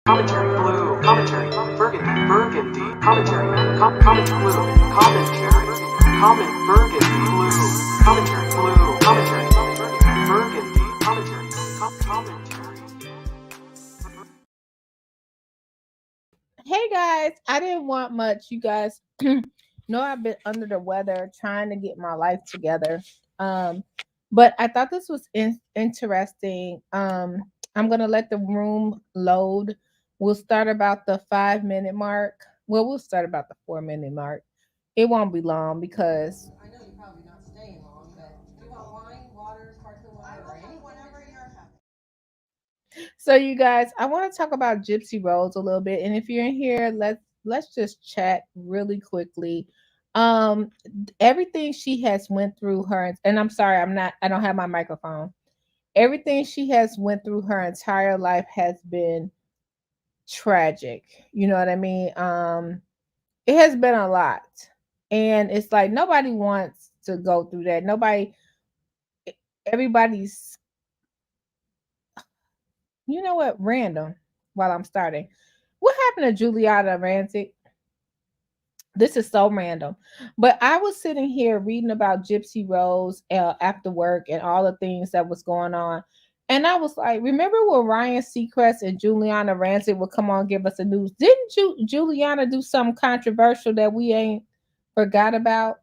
Commentary Blue Commentary Burgundy Commentary Comment Blue Commentary Burgundy Blue Commentary Burgundy Commentary Hey guys, I didn't want much. You guys know I've been under the weather trying to get my life together. But I thought this was interesting. I'm gonna let the room load. We'll start about the 5 minute mark. Well, we'll start about the 4 minute mark. It won't be long because I know you're probably not staying long, but do you want wine, water, sparkling water, or anything? Whatever you're having. so you guys, I want to talk about Gypsy Rose a little bit. And if you're in here, let's just chat really quickly. Um Everything she has went through her, and I'm sorry, I don't have my microphone. Everything she has went through her entire life has been tragic. You know what I mean? It has been a lot. And it's like nobody wants to go through that. Nobody everybody's you know what, random while I'm starting. What happened to Juliana Rancic? This is so random. But I was sitting here reading about Gypsy Rose after work and all the things that was going on. And I was like, remember when Ryan Seacrest and Juliana Rancic would come on and give us the news? Didn't Juliana do something controversial that we ain't forgot about?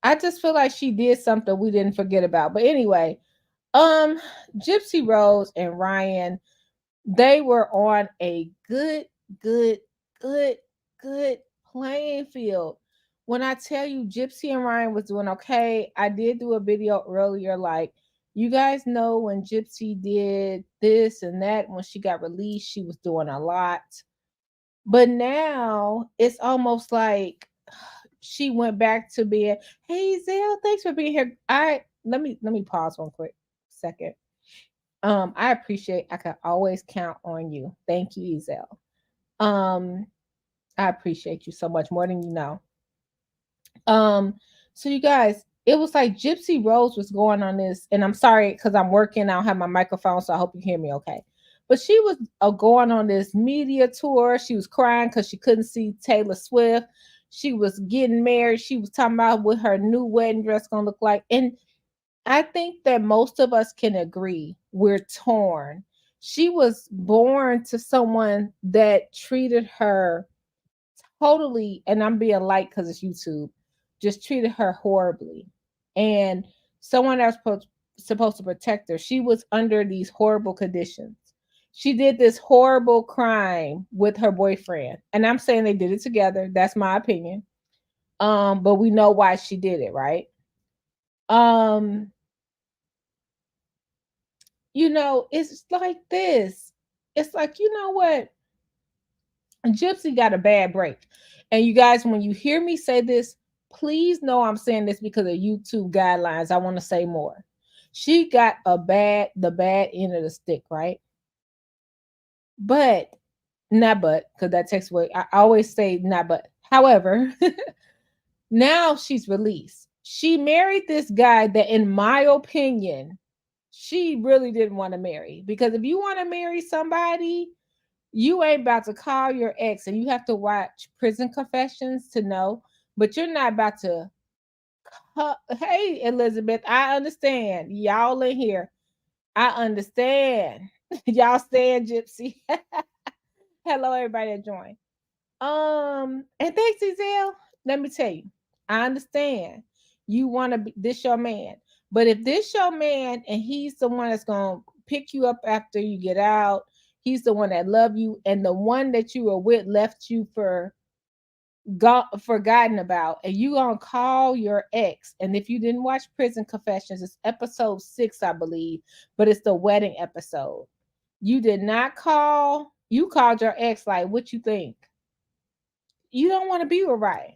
I just feel like she did something we didn't forget about. But anyway, um, Gypsy Rose and Ryan, they were on a good, good, good playing field. When I tell you Gypsy and Ryan was doing okay, I did do a video earlier like, you guys know when Gypsy did this and that, when she got released, she was doing a lot. But now it's almost like she went back to being, hey Zell, thanks for being here. Let me pause one quick second. I appreciate I can always count on you. Thank you, Ezel. Um, I appreciate you so much more than you know. Um, so you guys, it was like Gypsy Rose was going on this, and I'm sorry because I'm working. I don't have my microphone, so I hope you hear me okay. But she was going on this media tour. She was crying because she couldn't see Taylor Swift. She was getting married. She was talking about what her new wedding dress gonna look like. And I think that most of us can agree we're torn. She was born to someone that treated her totally, and I'm being light because it's YouTube, just treated her horribly. And someone else supposed to protect her. She was under these horrible conditions. She did this horrible crime with her boyfriend. And I'm saying they did it together. That's my opinion. But we know why she did it, right? Um, it's like this. It's like, you know what? Gypsy got a bad break. And you guys, when you hear me say this, please know I'm saying this because of YouTube guidelines. I want to say more. She got the bad end of the stick, right? But not but, because that takes away. I always say not but. However, now she's released. She married this guy that, in my opinion, she really didn't want to marry. Because if you want to marry somebody, you ain't about to call your ex, and you have to watch Prison Confessions to know, but you're not about to. Hey, Elizabeth, I understand. Y'all in here. I understand. Y'all stand, Gypsy. Hello, everybody that joined. And thanks, Giselle. Let me tell you, I understand you want to be this your man, but if this your man and he's the one that's gonna pick you up after you get out, he's the one that love you, and the one that you were with left you forgotten about, and you gonna call your ex. And if you didn't watch Prison Confessions, it's episode 6, I believe, but it's the wedding episode. You did not call. You called your ex like, what you think? You don't want to be with Ryan.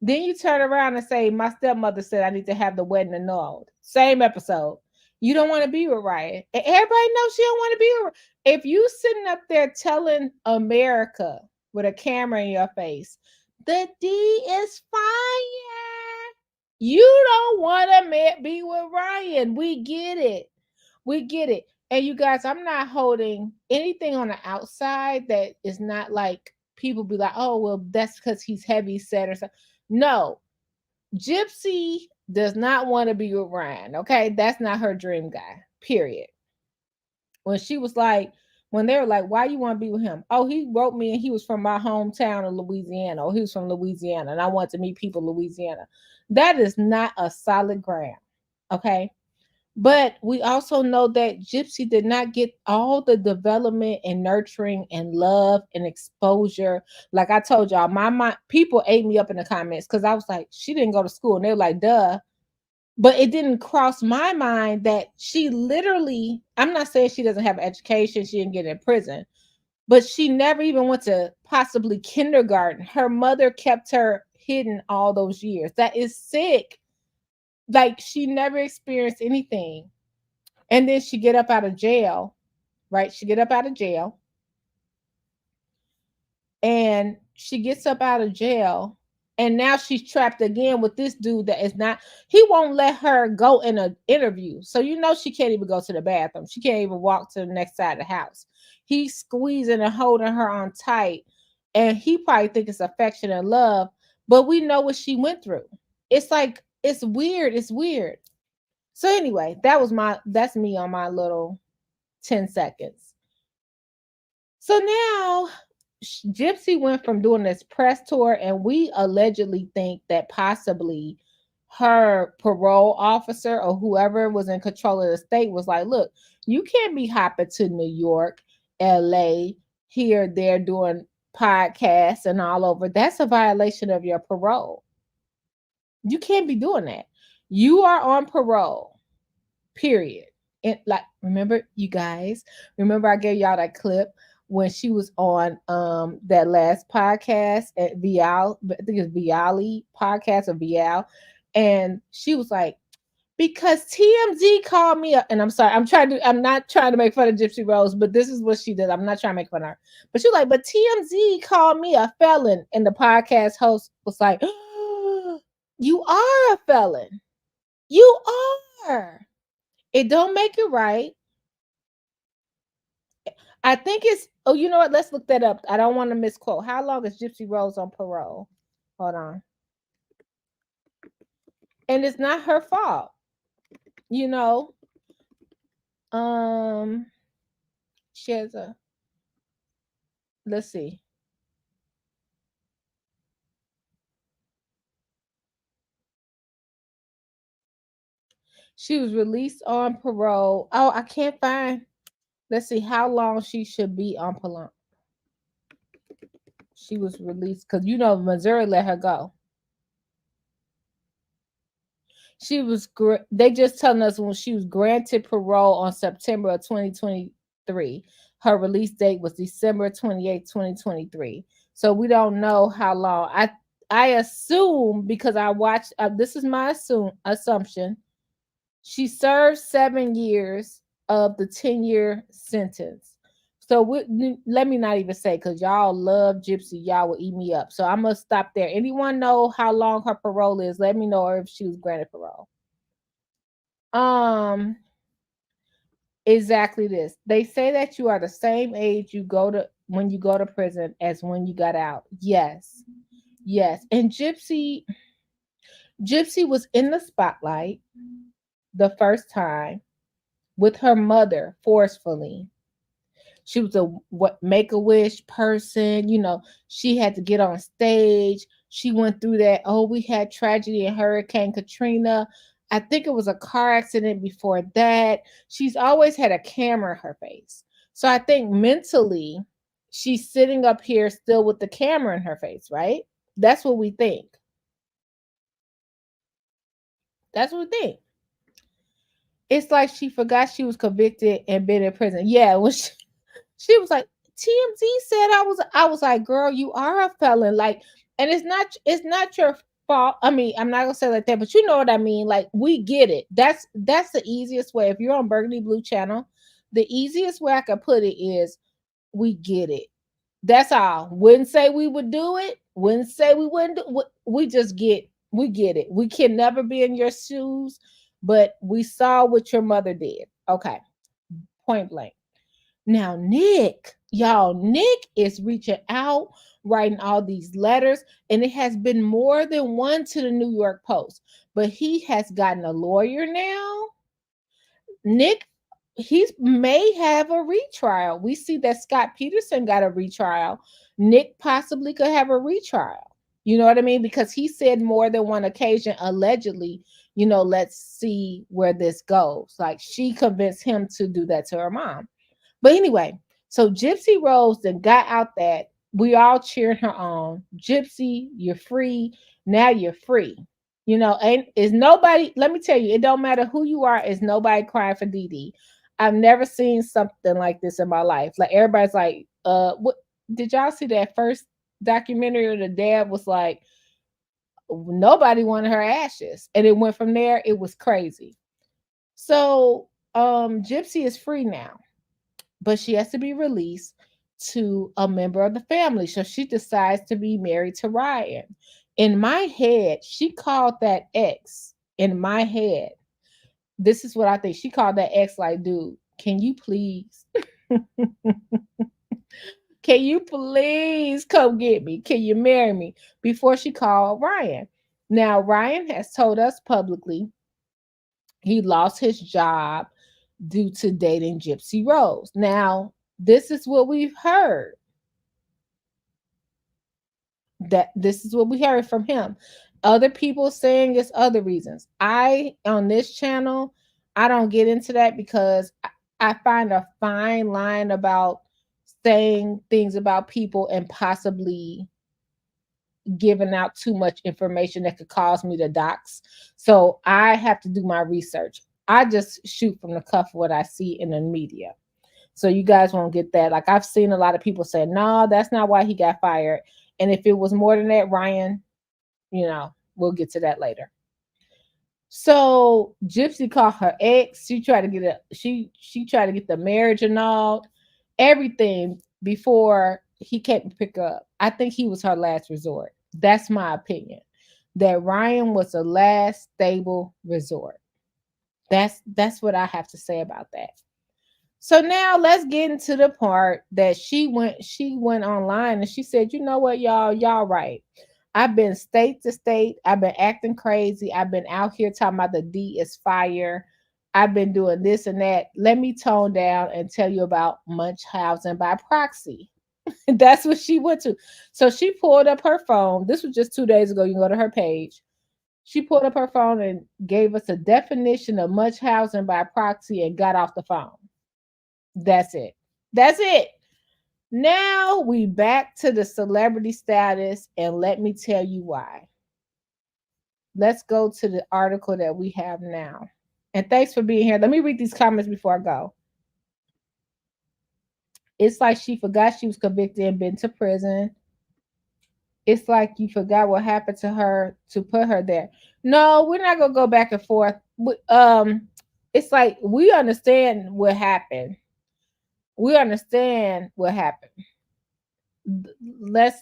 Then you turn around and say, my stepmother said I need to have the wedding annulled. Same episode. You don't want to be with Ryan. And everybody knows she don't want to be with. If you sitting up there telling America with a camera in your face, the D is fire. You don't want to be with Ryan. We get it. We get it. And you guys, I'm not holding anything on the outside that is not like people be like, oh, well, that's because he's heavy set or something. No, Gypsy does not want to be with Ryan. Okay. That's not her dream guy, period. When she was like, when they were like, why you want to be with him? Oh, he wrote me and he was from my hometown of Louisiana. Or he was from Louisiana and I want to meet people in Louisiana. That is not a solid ground. Okay. But we also know that Gypsy did not get all the development and nurturing and love and exposure. Like I told y'all, my people ate me up in the comments because I was like, she didn't go to school. And they were like, duh. But it didn't cross my mind that she literally, I'm not saying she doesn't have education, she didn't get in prison, but she never even went to possibly kindergarten. Her mother kept her hidden all those years. That is sick. Like she never experienced anything. And then she get up out of jail, right? She get up out of jail. And she gets up out of jail. And now she's trapped again with this dude that is not, he won't let her go in an interview. So you know she can't even go to the bathroom. She can't even walk to the next side of the house. He's squeezing and holding her on tight. And he probably think it's affection and love. But we know what she went through. It's like, it's weird. It's weird. So anyway, that's me on my little 10 seconds. So now Gypsy went from doing this press tour, and we allegedly think that possibly her parole officer or whoever was in control of the state was like, look, you can't be hopping to New York, LA, here, there, doing podcasts and all over. That's a violation of your parole. You can't be doing that. You are on parole, period. And like, remember, you guys, remember I gave y'all that clip when she was on that last podcast at Vial, I think it's Viali podcast or Vial, and she was like, because TMZ called me up, and I'm sorry, I'm not trying to make fun of Gypsy Rose, but this is what she did. I'm not trying to make fun of her. But she was like, but TMZ called me a felon. And the podcast host was like, oh, you are a felon. You are. It don't make it right. I think it's, oh, you know what? Let's look that up. I don't want to misquote. How long is Gypsy Rose on parole? Hold on. And it's not her fault. You know, she has a, let's see. She was released on parole. Oh, I can't find. Let's see how long she should be on parole. She was released because you know Missouri let her go. She was they just telling us when she was granted parole on September of 2023. Her release date was December 28th, 2023. So we don't know how long. I assume because I watched this is my assumption. She served 7 years of the 10-year sentence. So let me not even say because y'all love Gypsy, y'all will eat me up. So I'm gonna stop there. Anyone know how long her parole is? Let me know if she was granted parole. Exactly this. They say that you are the same age you go to when you go to prison as when you got out. Yes. Yes. And Gypsy was in the spotlight the first time with her mother forcefully. She was a make-a-wish person, you know, she had to get on stage. She went through that. Oh, we had tragedy in Hurricane Katrina. I think it was a car accident before that. She's always had a camera in her face. So I think mentally she's sitting up here still with the camera in her face, right? That's what we think. That's what we think. It's like she forgot she was convicted and been in prison. Yeah, when she was like, TMZ said I was like, girl, you are a felon. Like, and it's not your fault. I mean, I'm not gonna say like that, but you know what I mean. Like, we get it. That's the easiest way. If you're on Burgundy Blue channel, the easiest way I can put it is we get it. That's all. Wouldn't say we would do it. Wouldn't say we wouldn't do, we just we get it. We can never be in your shoes, but we saw what your mother did. Okay. point blank. Now, Nick, y'all, Nick is reaching out, writing all these letters, and it has been more than one to the New York Post. But he has gotten a lawyer now. Nick, he may have a retrial. We see that Scott Peterson got a retrial. Nick possibly could have a retrial. You know what I mean? Because he said more than one occasion, allegedly, let's see where this goes. Like she convinced him to do that to her mom. But anyway, so Gypsy Rose then got out that we all cheering her on. Gypsy, you're free. Now you're free. Ain't is nobody, let me tell you, it don't matter who you are, is nobody crying for Dee Dee. I've never seen something like this in my life. Like everybody's like, what did y'all see that first documentary where the dad was like, nobody wanted her ashes. And it went from there, it was crazy. So Gypsy is free now, but she has to be released to a member of the family. So she decides to be married to Ryan. In my head, she called that ex. In my head, this is what I think. She called that ex like, dude, can you please? Can you please come get me? Can you marry me? Before she called Ryan. Now, Ryan has told us publicly he lost his job due to dating Gypsy Rose. Now, this is what we've heard. This is what we heard from him. Other people saying it's other reasons. On this channel, I don't get into that because I find a fine line about saying things about people and possibly giving out too much information that could cause me to dox. So I have to do my research. I just shoot from the cuff what I see in the media. So you guys won't get that. Like I've seen a lot of people say, no, that's not why he got fired. And if it was more than that, Ryan, we'll get to that later. So Gypsy called her ex. She tried to get she tried to get the marriage annulled, everything before he came to pick her up. I think he was her last resort. That's my opinion. That Ryan was the last stable resort. That's what I have to say about that. So now let's get into the part that she went online and she said, you know what, y'all right. I've been state to state. I've been acting crazy. I've been out here talking about the D is fire. I've been doing this and that. Let me tone down and tell you about Munchausen by proxy. That's what she went to. So she pulled up her phone. This was just 2 days ago. You can go to her page. She pulled up her phone and gave us a definition of Munchausen by proxy and got off the phone. That's it. That's it. Now we back to the celebrity status, and let me tell you why. Let's go to the article that we have now. And thanks for being here. Let me read these comments before I go. It's like she forgot she was convicted and been to prison. It's like you forgot what happened to her to put her there. No, we're not gonna go back and forth. It's like we understand what happened. We understand what happened. Let's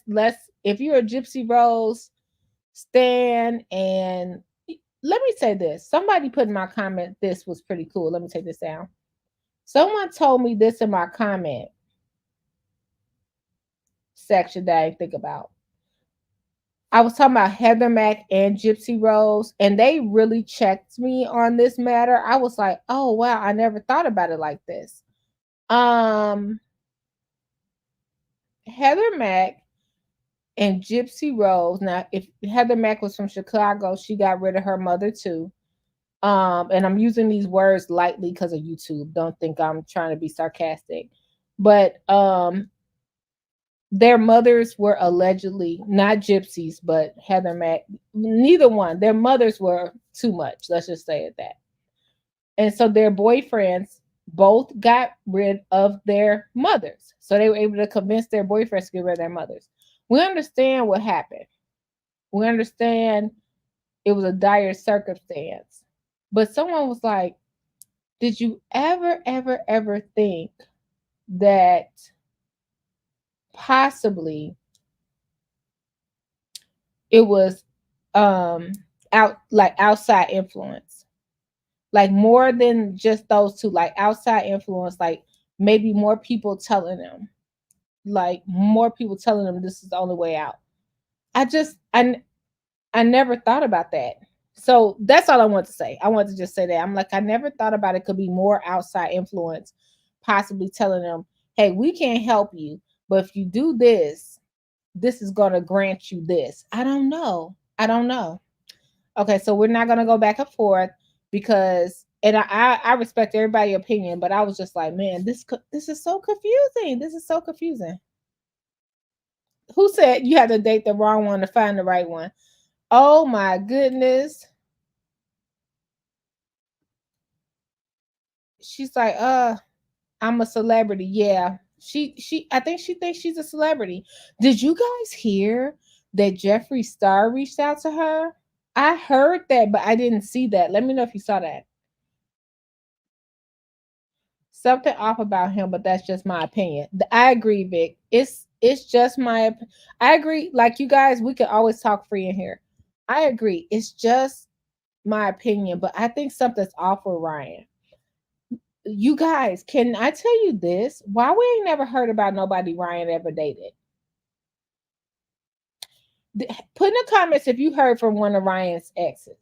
if you're a Gypsy Rose stan, and let me say this. Somebody put in my comment, this was pretty cool. Let me take this down. Someone told me this in my comment section that I think about. I was talking about Heather Mack and Gypsy Rose, and they really checked me on this matter. I was like, oh wow, I never thought about it like this. Heather Mack and Gypsy Rose. Now, if Heather Mack was from Chicago, she got rid of her mother too. And I'm using these words lightly because of YouTube. Don't think I'm trying to be sarcastic. But their mothers were allegedly not gypsies, but Heather Mack, neither one. Their mothers were too much. Let's just say it that. And so their boyfriends both got rid of their mothers. So they were able to convince their boyfriends to get rid of their mothers. We understand what happened. We understand it was a dire circumstance. But someone was like, did you ever think that possibly it was outside influence? Like more than just those two, like outside influence, like maybe more people telling them, like more people telling them this is the only way out. I just I never thought about that. So that's all I want to say. I want to just say that. I'm like, I never thought about it could be more outside influence, possibly telling them, hey, we can't help you, but if you do this, this is going to grant you this. I don't know. I don't know. Okay, so we're not going to go back and forth because, and I respect everybody's opinion, but I was just like, man, this is so confusing. This is so confusing. Who said you had to date the wrong one to find the right one? Oh my goodness. She's like, I'm a celebrity. Yeah. She I think she thinks she's a celebrity. Did you guys hear that Jeffree Star reached out to her? I heard that, but I didn't see that. Let me know if you saw that. Something off about him, but that's just my opinion. I agree, Vic. It's just I agree. Like you guys, we can always talk free in here. I agree. It's just my opinion, but I think something's off with Ryan. You guys, can I tell you this? Why we ain't never heard about nobody Ryan ever dated? Put in the comments if you heard from one of Ryan's exes.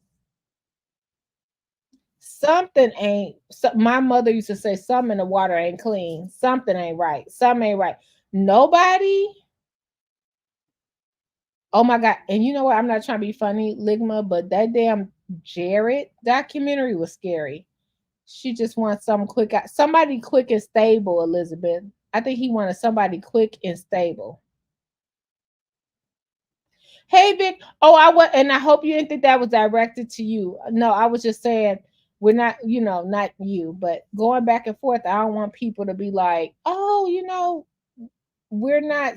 Something ain't. My mother used to say, "Something in the water ain't clean. Something ain't right. Something ain't right." Nobody. Oh my god! And you know what? I'm not trying to be funny, Ligma, but that damn Jared documentary was scary. She just wants somebody quick and stable, Elizabeth. I think he wanted somebody quick and stable. Hey Vic, oh I was, and I hope you didn't think that was directed to you. No, I was just saying we're not, not you, but going back and forth. I don't want people to be like, oh, we're not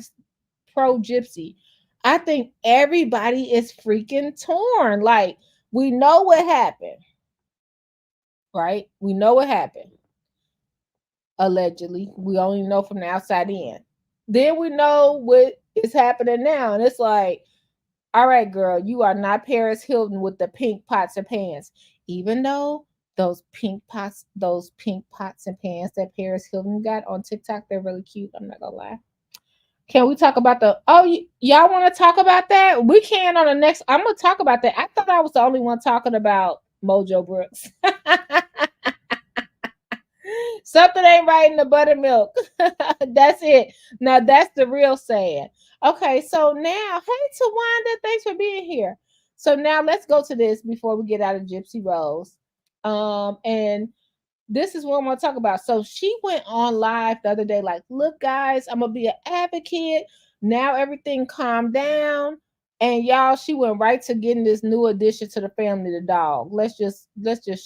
pro Gypsy. I think everybody is freaking torn. Like we know what happened, right? We know what happened. Allegedly, we only know from the outside in. Then we know what is happening now, and it's like, all right, girl, you are not Paris Hilton with the pink pots and pans. Even though those pink pots and pans that Paris Hilton got on TikTok, they're really cute. I'm not gonna lie. Can we talk about y'all want to talk about that? We can on the next. I'm gonna talk about that. I thought I was the only one talking about Mojo Brooks. Something ain't right in the buttermilk. That's it. Now that's the real saying. Okay, so now, hey Tawanda, thanks for being here. So now let's go to this before we get out of Gypsy Rose. And this is what I'm gonna talk about. So she went on live the other day, like, look, guys, I'm gonna be an advocate. Now everything calmed down. And y'all, she went right to getting this new addition to the family, the dog. Let's just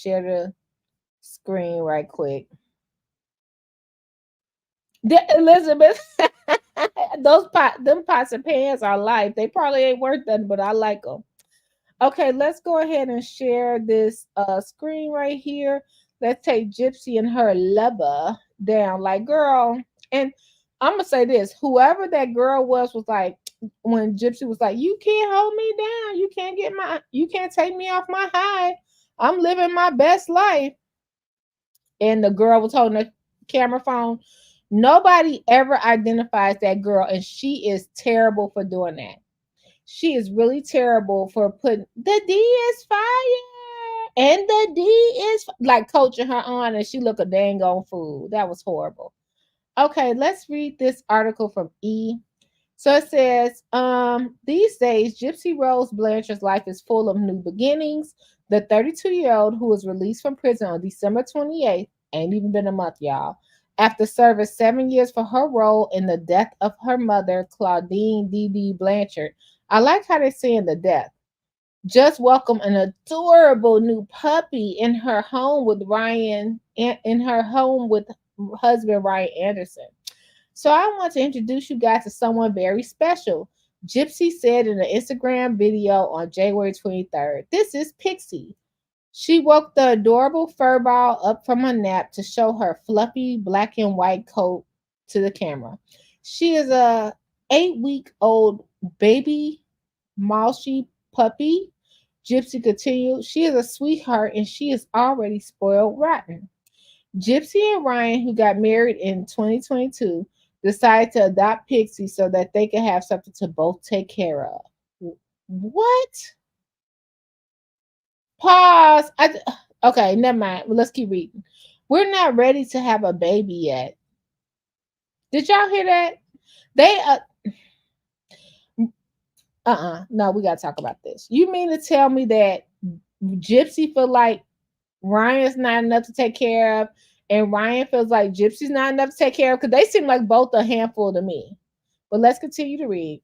share the screen right quick. Elizabeth, them pots and pans are life. They probably ain't worth nothing, but I like them. Okay, let's go ahead and share this screen right here. Let's take Gypsy and her lover down. Like, girl, and I'm gonna say this: whoever that girl was like, when Gypsy was like, "You can't hold me down. You can't take me off my high. I'm living my best life." And the girl was holding a camera phone. Nobody ever identifies that girl, and she is terrible for doing that. She is really terrible for putting the D is fire, and the D is like coaching her on, and she look a dang on fool. That was horrible. Okay, let's read this article from E. So it says, these days, Gypsy Rose Blanchard's life is full of new beginnings. The 32-year-old who was released from prison on December 28th, ain't even been a month, y'all, after serving 7 years for her role in the death of her mother, Claudine D.D. Blanchard. I like how they're saying the death. Just welcomed an adorable new puppy in her home with husband Ryan Anderson. So I want to introduce you guys to someone very special. Gypsy said in an Instagram video on January 23rd, this is Pixie. She woke the adorable furball up from a nap to show her fluffy black and white coat to the camera. She is a 8-week-old baby Malshi puppy. Gypsy continued, she is a sweetheart and she is already spoiled rotten. Gypsy and Ryan, who got married in 2022, decided to adopt Pixie so that they could have something to both take care of. What? Pause. Okay, never mind. Well, let's keep reading. We're not ready to have a baby yet. Did y'all hear that? They no, we gotta talk about this. You mean to tell me that Gypsy feel like Ryan's not enough to take care of, and Ryan feels like Gypsy's not enough to take care of? Because they seem like both a handful to me. But let's continue to read.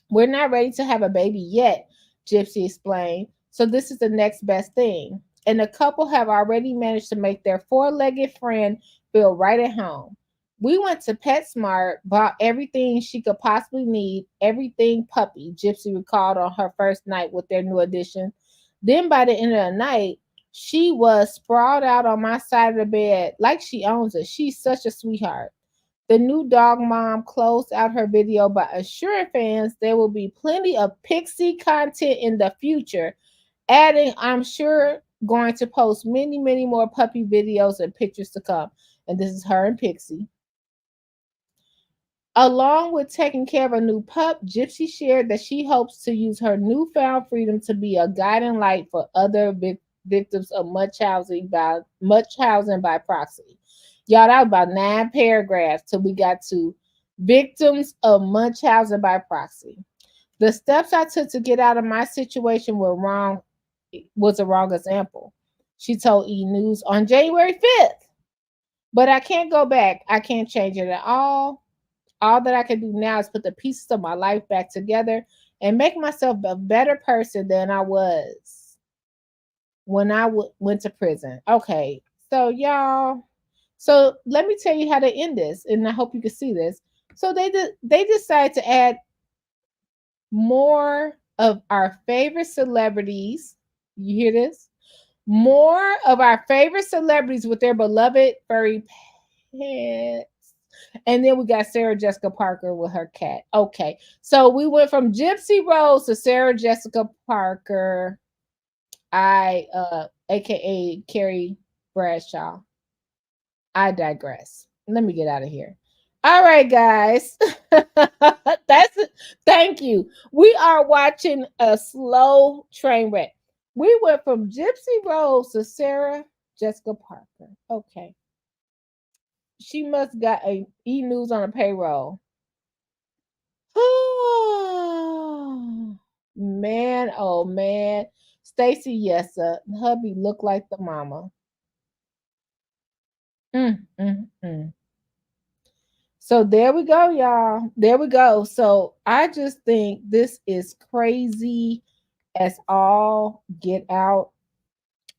We're not ready to have a baby yet, Gypsy explained. So this is the next best thing. And the couple have already managed to make their four-legged friend feel right at home. We went to PetSmart, bought everything she could possibly need, everything puppy, Gypsy recalled on her first night with their new addition. Then by the end of the night, she was sprawled out on my side of the bed like she owns it. She's such a sweetheart. The new dog mom closed out her video by assuring fans there will be plenty of Pixie content in the future, adding, I'm sure going to post many, many more puppy videos and pictures to come. And this is her and Pixie. Along with taking care of a new pup, Gypsy shared that she hopes to use her newfound freedom to be a guiding light for other victims of Munchausen by proxy. Y'all, that was about 9 paragraphs till we got to victims of Munchausen by proxy. The steps I took to get out of my situation was a wrong example, she told E! News on January 5th. But I can't go back. I can't change it at all. All that I can do now is put the pieces of my life back together and make myself a better person than I was when I went to prison. Okay, so y'all, so let me tell you how to end this, and I hope you can see this. So they decided to add more of our favorite celebrities. You hear this? More of our favorite celebrities with their beloved furry pets. And then we got Sarah Jessica Parker with her cat. Okay. So we went from Gypsy Rose to Sarah Jessica Parker. AKA Carrie Bradshaw. I digress. Let me get out of here. All right, guys. That's it. Thank you. We are watching a slow train wreck. We went from Gypsy Rose to Sarah Jessica Parker. Okay. She must got a E! News on a payroll. Man, oh man. Stacy, yes, hubby looked like the mama. So there we go, y'all. There we go. So I just think this is crazy as all get out.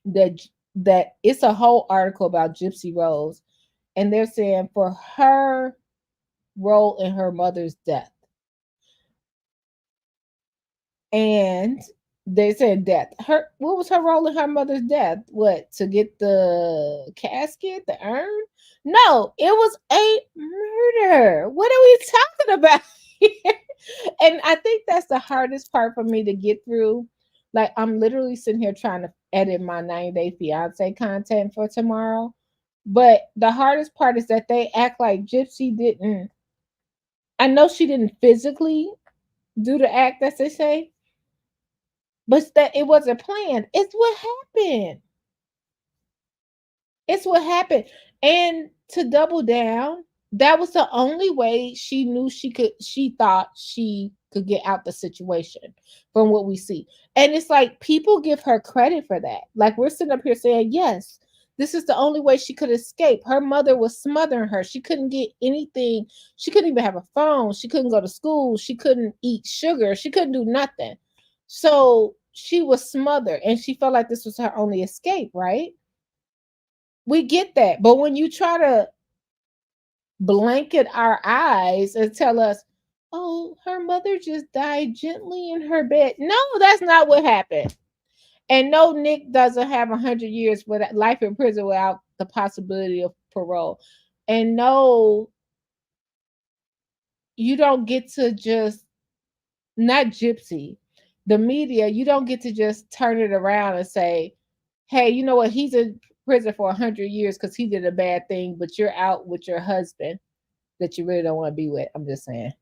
That it's a whole article about Gypsy Rose, and they're saying for her role in her mother's death. And they said death. What was her role in her mother's death? What, to get the casket, the urn? No, it was a murder. What are we talking about here? And I think that's the hardest part for me to get through. Like, I'm literally sitting here trying to edit my 90-day fiance content for tomorrow. But the hardest part is that they act like Gypsy didn't. I know she didn't physically do the act, as they say, but that it wasn't planned. It's what happened. It's what happened. And to double down, that was the only way she knew she thought she could get out the situation from what we see. And it's like people give her credit for that. Like, we're sitting up here saying, yes, this is the only way she could escape. Her mother was smothering her. She couldn't get anything. She couldn't even have a phone. She couldn't go to school. She couldn't eat sugar. She couldn't do nothing. So she was smothered and she felt like this was her only escape, right? We get that. But when you try to blanket our eyes and tell us, oh, her mother just died gently in her bed. No, that's not what happened. And no, Nick doesn't have 100 years with life in prison without the possibility of parole. And no, you don't get to just, not Gypsy. The media, you don't get to just turn it around and say, hey, you know what? He's in prison for 100 years because he did a bad thing, but you're out with your husband that you really don't want to be with. I'm just saying.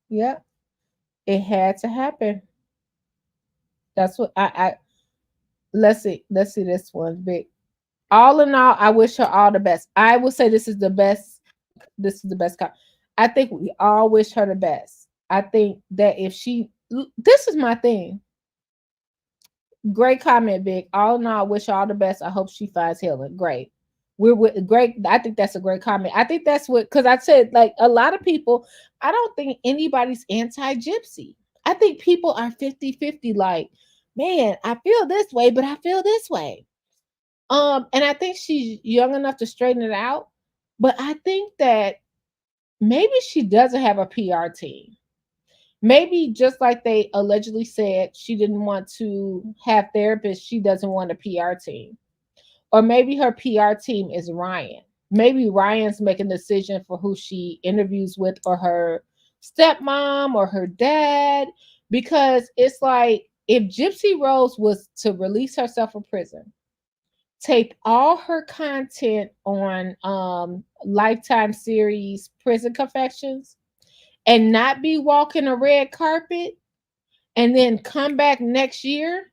Yep, it had to happen. That's what I let's see. Let's see this one. Big. All in all, I wish her all the best. I will say this is the best. This is the best. I think we all wish her the best. I think that if she, this is my thing. Great comment, Big. All in all, I wish her all the best. I hope she finds healing. Great. We're with great. I think that's a great comment. I think that's what, because I said, like, a lot of people, I don't think anybody's anti Gypsy. I think people are 50-50. Like, man, I feel this way, but I feel this way. And I think she's young enough to straighten it out. But I think that maybe she doesn't have a PR team. Maybe just like they allegedly said, she didn't want to have therapists. She doesn't want a PR team. Or maybe her PR team is Ryan. Maybe Ryan's making a decision for who she interviews with, or her stepmom or her dad. Because it's like, if Gypsy Rose was to release herself from prison, tape all her content on Lifetime series Prison Confessions, and not be walking a red carpet, and then come back next year,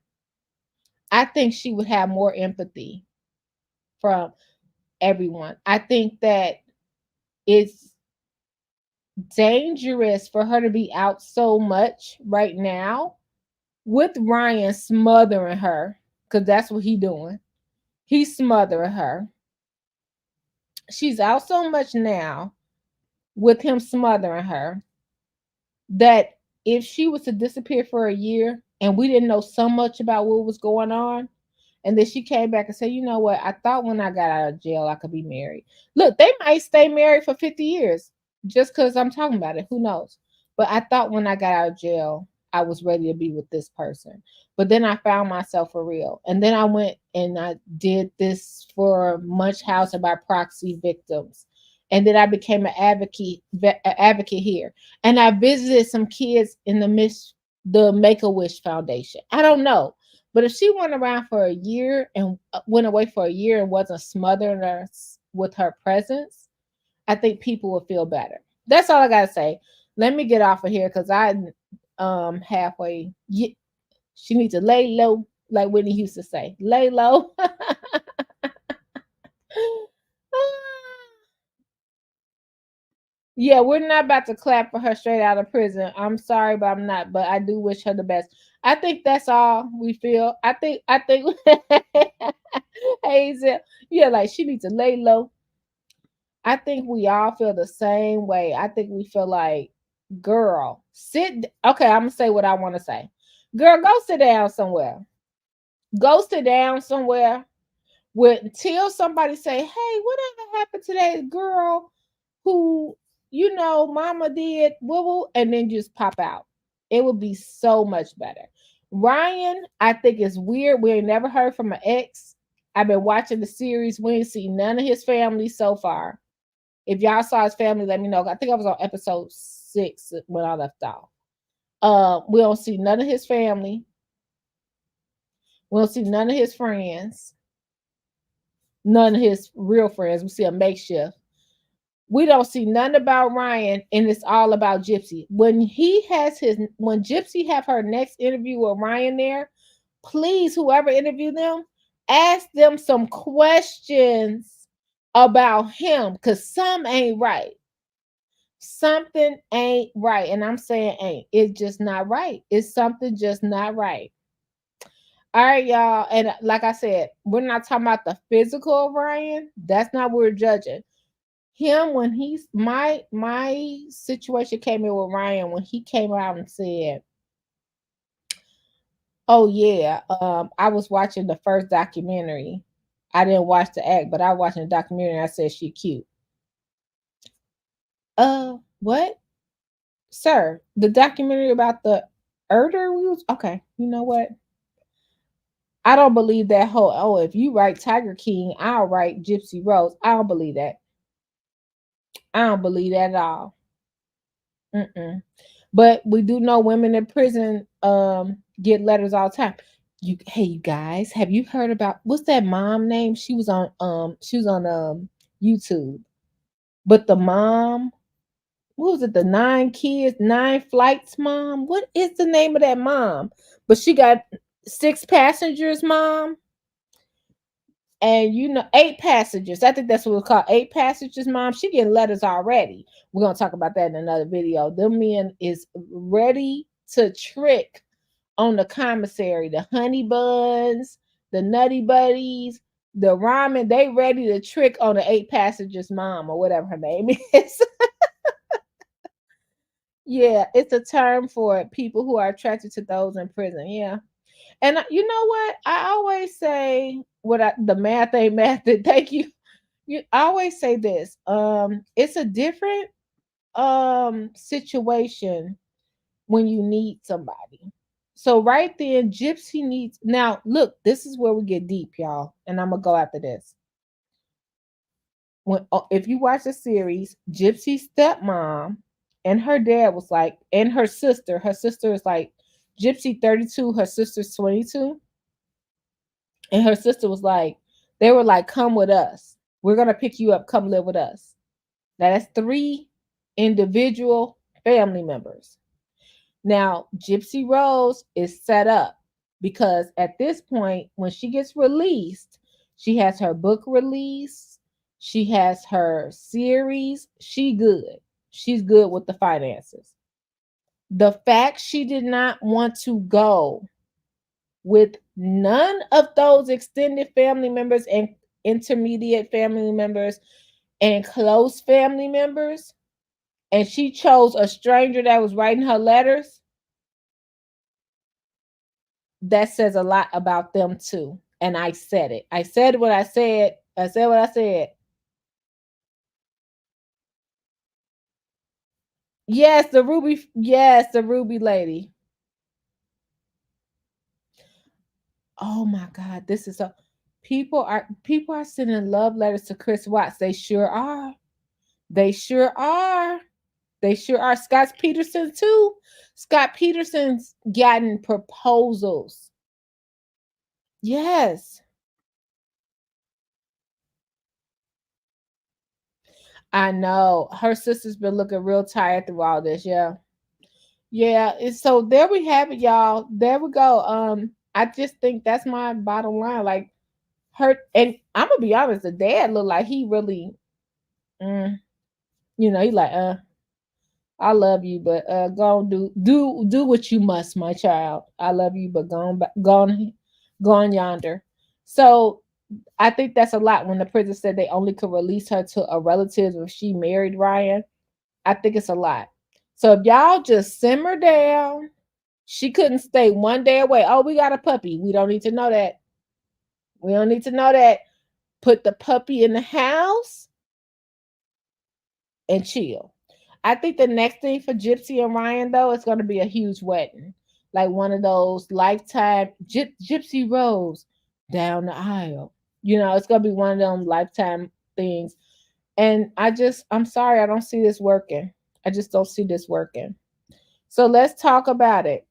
I think she would have more empathy from everyone. I think that it's dangerous for her to be out so much right now with Ryan smothering her, because that's what he's doing. He's smothering her. She's out so much now with him smothering her that if she was to disappear for a year and we didn't know so much about what was going on, and then she came back and said, you know what, I thought when I got out of jail I could be married. Look, they might stay married for 50 years just because I'm talking about it. Who knows? But I thought when I got out of jail I was ready to be with this person. But then I found myself for real. And then I went and I did this for Munchausen by proxy victims. And then I became an advocate here. And I visited some kids in the Make-A-Wish Foundation. I don't know. But if she went around for a year and went away for a year and wasn't smothering us with her presence, I think people would feel better. That's all I gotta say. Let me get off of here because I halfway. She needs to lay low, like Whitney used to say. Lay low. Yeah, we're not about to clap for her straight out of prison. I'm sorry, but I'm not. But I do wish her the best. I think that's all we feel. I think Hazel, yeah, like she needs to lay low. I think we all feel the same way. I think we feel like, girl, sit. Okay, I'm gonna say what I want to say. Girl, go sit down somewhere. Go sit down somewhere with until somebody say, "Hey, whatever happened to that girl who, mama did woo woo," and then just pop out. It would be so much better. Ryan, I think it's weird. We ain't never heard from an ex. I've been watching the series. We ain't seen none of his family so far. If y'all saw his family, let me know. I think I was on episode 6 when I left off. We don't see none of his family. We don't see none of his friends. None of his real friends. We see a makeshift. We don't see nothing about Ryan, and it's all about Gypsy. When Gypsy have her next interview with Ryan there, please, whoever interviewed them, ask them some questions about him, because some ain't right. Something ain't right. And I'm saying ain't. It's just not right. It's something just not right. All right, y'all. And like I said, we're not talking about the physical of Ryan. That's not what we're judging. Him, when my situation came in with Ryan when he came out and said, "Oh yeah, I was watching the first documentary. I didn't watch the act, but I was watching the documentary and I said she cute." What? Sir, the documentary about the Erder wheels? Okay, you know what? I don't believe that whole, oh, if you write Tiger King, I'll write Gypsy Rose. I don't believe that. I don't believe that at all. Mm-mm. But we do know women in prison get letters all the time. Hey, you guys, have you heard about what's that mom name? She was on YouTube. But the mom, what was it? The 9 kids, 9 flights mom. What is the name of that mom? But she got 6 passengers, mom. And 8 passengers. I think that's what we call 8 passengers, mom. She getting letters already. We're gonna talk about that in another video. Them men is ready to trick on the commissary, the honey buns, the nutty buddies, the ramen. They ready to trick on the 8 passengers, mom, or whatever her name is. Yeah, it's a term for people who are attracted to those in prison. Yeah. And you know what? I always say the math ain't math. Thank you. I always say this. It's a different situation when you need somebody. So right then, Gypsy needs now look, this is where we get deep, y'all. And I'm gonna go after this. If you watch the series, Gypsy's stepmom and her dad was like, and her sister is like Gypsy 32, her sister's 22. And her sister was like, they were like, come with us. We're going to pick you up. Come live with us. Now, that's 3 individual family members. Now, Gypsy Rose is set up because at this point, when she gets released, she has her book release. She has her series. She good. She's good with the finances. The fact she did not want to go with none of those extended family members and intermediate family members and close family members, and she chose a stranger that was writing her letters, that says a lot about them too. And I said it. I said what I said. I said what I said. Yes, the Ruby. Yes, the Ruby lady. Oh my God, this is so. People are sending love letters to Chris Watts. They sure are. They sure are. They sure are. Scott Peterson too. Scott Peterson's gotten proposals. Yes. I know. Her sister's been looking real tired through all this. Yeah. Yeah. And so there we have it, y'all. There we go. I just think that's my bottom line. Like her, and I'm gonna be honest, the dad looked like he really mm, he like, I love you, but go on, do what you must, my child. I love you, but go on yonder. So I think that's a lot when the prison said they only could release her to a relative if she married Ryan. I think it's a lot. So if y'all just simmer down, she couldn't stay one day away. Oh, we got a puppy. We don't need to know that. We don't need to know that. Put the puppy in the house and chill. I think the next thing for Gypsy and Ryan though is going to be a huge wedding, like one of those lifetime Gypsy Rose down the aisle. It's going to be one of them lifetime things. And I'm sorry, I don't see this working. I just don't see this working. So let's talk about it.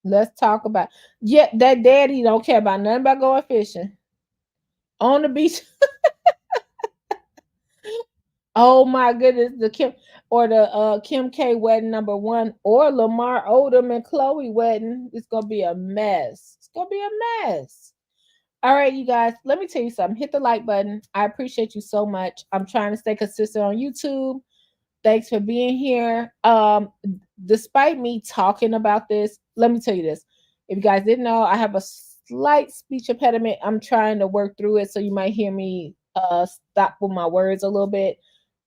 Let's talk about that daddy don't care about nothing about going fishing on the beach. Oh my goodness, the Kim K wedding #1 or Lamar Odom and Chloe wedding. It's gonna be a mess. It's gonna be a mess. All right, you guys, let me tell you something. Hit the like button. I appreciate you so much. I'm trying to stay consistent on YouTube. Thanks for being here. Despite me talking about this, let me tell you this. If you guys didn't know, I have a slight speech impediment. I'm trying to work through it, so you might hear me stop with my words a little bit.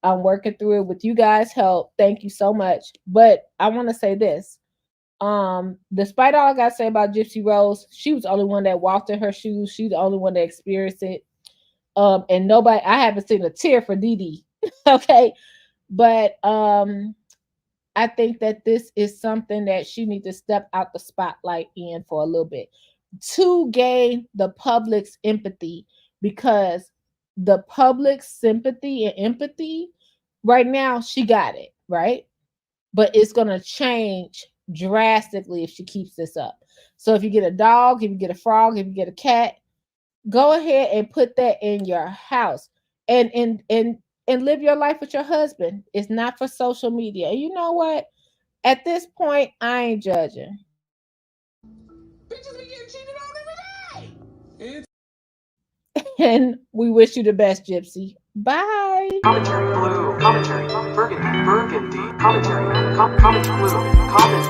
I'm working through it with you guys' help. Thank you so much. But I want to say this. Despite all I got to say about Gypsy Rose, she was the only one that walked in her shoes. She's the only one that experienced it. And I haven't seen a tear for Dee Dee. Okay. But I think that this is something that she needs to step out the spotlight in for a little bit to gain the public's empathy, because the public sympathy and empathy, right now she got it, right? But it's going to change drastically if she keeps this up. So if you get a dog, if you get a frog, if you get a cat, go ahead and put that in your house and live your life with your husband. It's not for social media. And you know what? At this point, I ain't judging. Bitches be getting cheated on every day. And we wish you the best, Gypsy. Bye. Commentary blue. Commentary burgundy. Burgundy. Commentary. Comment blue. Comment.